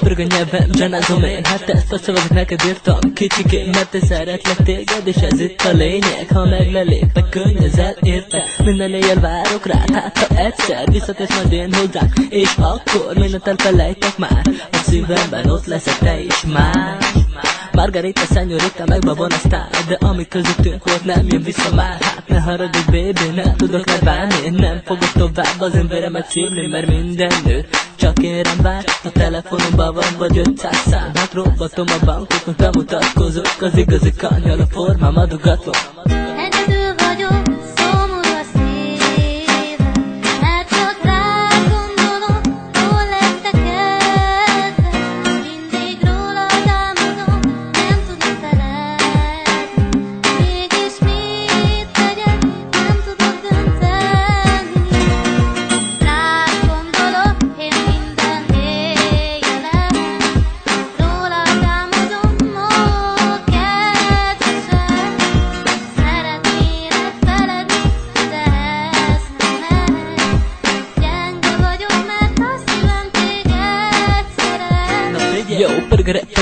pörög a nyelvem, zsanázom én. Hát ezt a szavakat neked írtam kicsikén, mert én szeretlek téged, és ez itt a lényeg. Ha meglelépek, könnyezel érte, minden éjjel várok rád. Hát ha egyszer visszatérsz majd én hozzánk, és akkor mindent elfelejtek már. A szívemben ott leszek te is már. Margarita, Señorita, meg babonaztál, de ami közöttünk volt nem jön vissza már. Hát ne haragudj baby, nem tudok rád várni, nem fogok tovább az emberemet szívni, mert minden nő csak én rám vár. A telefonomban van vagy 500 szám, hát robbatom a bankot, hogy bemutatkozok, az igazi kanyar a formám adogatom. Egyedül vagyok, szomorú a szívem, mert csak rád gondolok, hol lettek kedved. Mindig rólad álmodom, nem tudok feledni. Mégis mit tegyek, nem tudok dönteni. Rád gondolok, én minden éjjelen, rólad álmodom, ó, kedvesem. Szeretnélek feledni, de ez nem megy. Gyenge vagyok, mert a szívem téged szeret. Jó,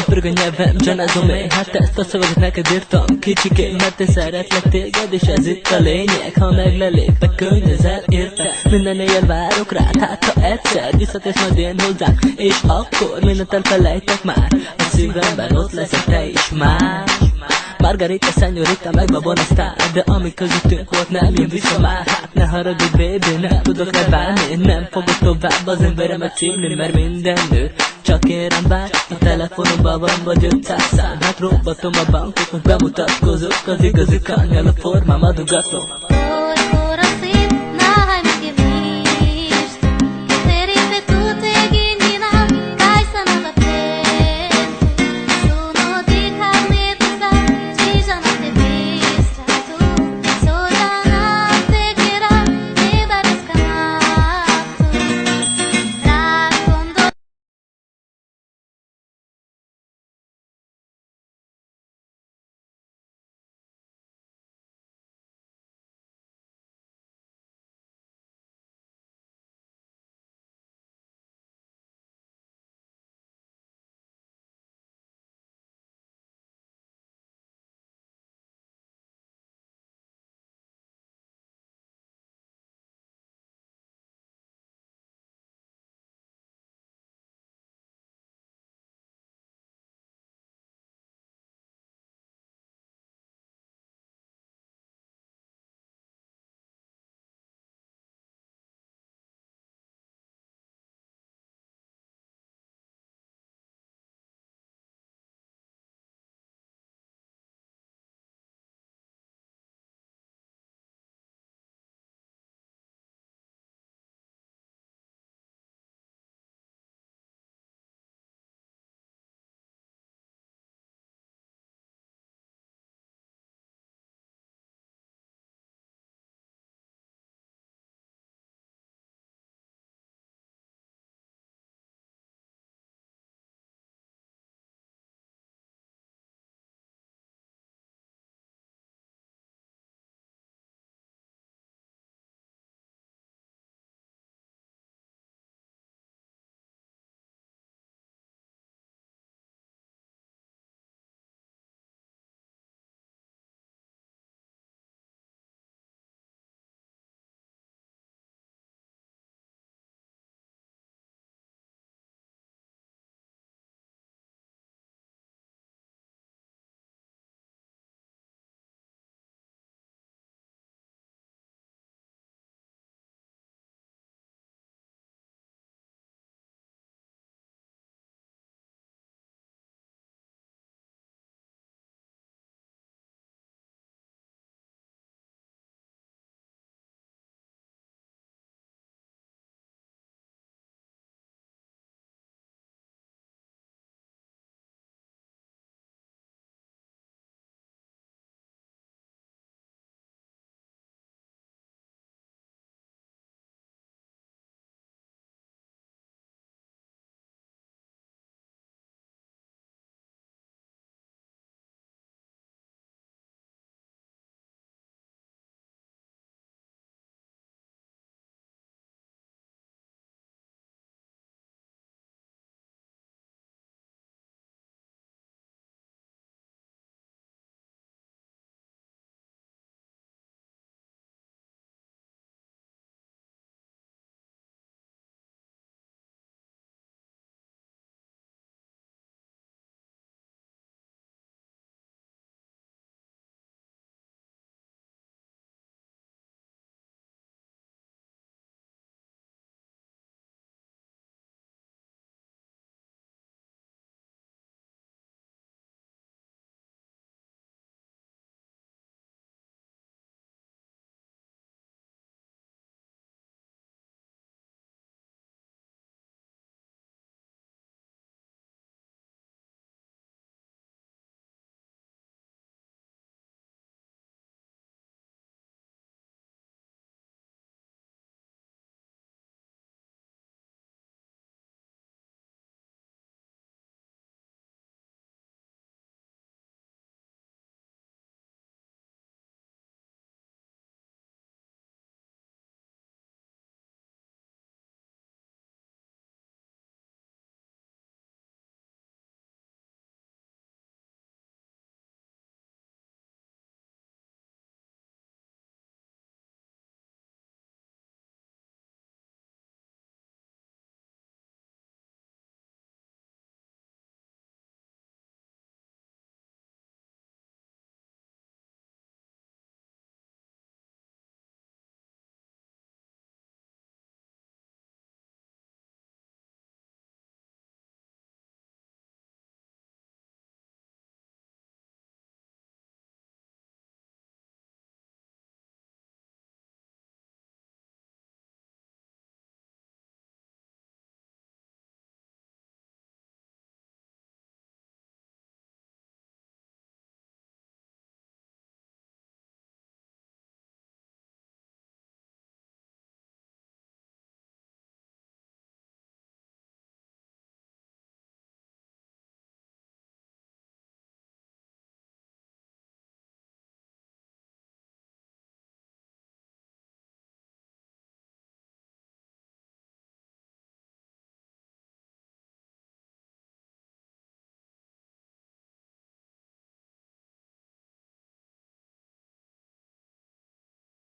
pörög a nyelvem, zsanázom én. Hát ezt a szavakat neked írtam kicsikén, mert én szeretlek téged, és ez itt a lényeg. Ha meglelépek, könnyezel érte, minden éjjel várok rád. Hát ha egyszer visszatérsz majd én hozzánk, és akkor mindent elfelejtek már. A szívemben ott leszek te is már. Margarita, Señorita, meg babonaztál, de ami közöttünk volt nem jön vissza már. Hát ne haragudj baby, nem tudok rád várni, nem fogok tovább az emberemet szívni, mert minden nő csak én rám vár. A telefonomban van vagy 500 szám, hát robbatom a bankot, hogy bemutatkozok, az igazi kanyar a formám adogatom.